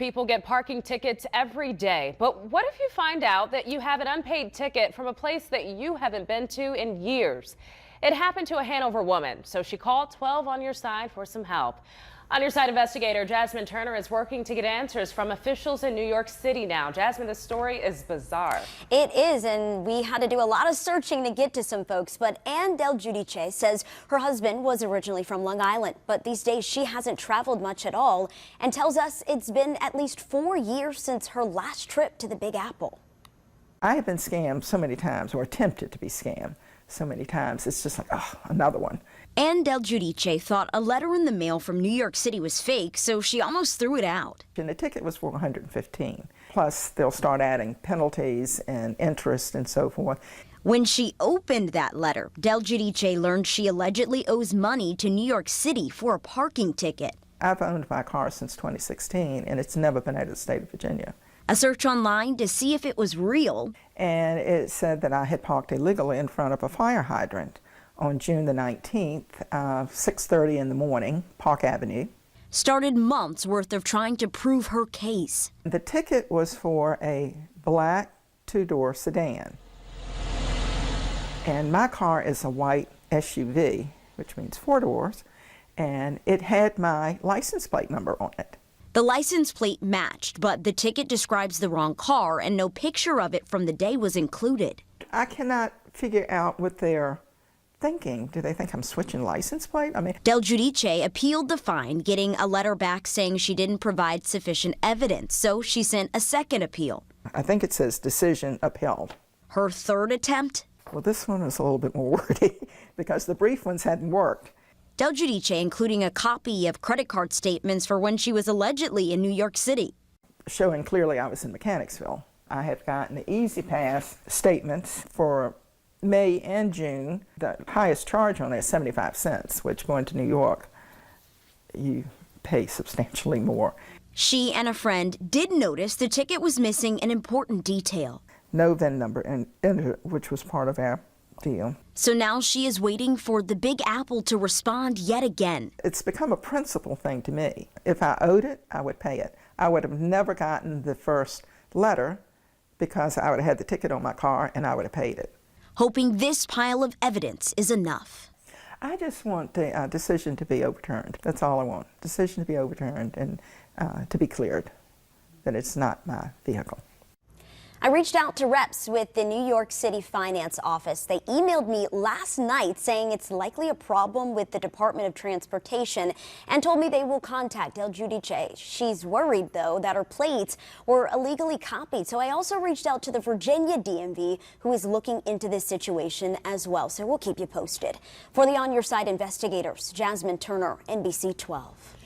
People get parking tickets every day, but what if you find out that you have an unpaid ticket from a place that you haven't been to in years? It happened to a Hanover woman, so she called 12 on Your Side for some help. On Your Side investigator Jasmine Turner is working to get answers from officials in New York City now. Jasmine, this story is bizarre. It is, and we had to do a lot of searching to get to some folks, but Ann Del Giudice says her husband was originally from Long Island, but these days she hasn't traveled much at all and tells us it's been at least 4 years since her last trip to the Big Apple. I have been scammed so many times, or attempted to be scammed so many times. It's just like, oh, another one. Ann Del Giudice thought a letter in the mail from New York City was fake, so she almost threw it out. And the ticket was for $115. Plus, they'll start adding penalties and interest and so forth. When she opened that letter, Del Giudice learned she allegedly owes money to New York City for a parking ticket. I've owned my car since 2016, and it's never been out of the state of Virginia. A search online to see if it was real. And it said that I had parked illegally in front of a fire hydrant on June the 19th, 6:30 in the morning, Park Avenue. Started months worth of trying to prove her case. The ticket was for a black two-door sedan. And my car is a white SUV, which means 4 doors, and it had my license plate number on it. The license plate matched, but the ticket describes the wrong car and no picture of it from the day was included. I cannot figure out what they're thinking. Do they think I'm switching license plate? I mean, Del Giudice appealed the fine, getting a letter back saying she didn't provide sufficient evidence, so she sent a second appeal. I think it says decision upheld. Her third attempt? Well, this one is a little bit more wordy because the brief ones hadn't worked. Del Giudice including a copy of credit card statements for when she was allegedly in New York City. Showing clearly I was in Mechanicsville. I have gotten the Easy Pass statements for May and June. The highest charge on it is 75 cents, which going to New York, you pay substantially more. She and a friend did notice the ticket was missing an important detail. No VIN number, which was part of our deal. So now she is waiting for the Big Apple to respond yet again. It's become a principal thing to me. If I owed it, I would pay it. I would have never gotten the first letter because I would have had the ticket on my car and I would have paid it. Hoping this pile of evidence is enough. I just want the decision to be overturned. That's all I want. Decision to be overturned and to be cleared that it's not my vehicle. I reached out to reps with the New York City Finance Office. They emailed me last night saying it's likely a problem with the Department of Transportation and told me they will contact Del Giudice. She's worried, though, that her plates were illegally copied. So I also reached out to the Virginia DMV, who is looking into this situation as well. So we'll keep you posted. For the On Your Side investigators, Jasmine Turner, NBC 12.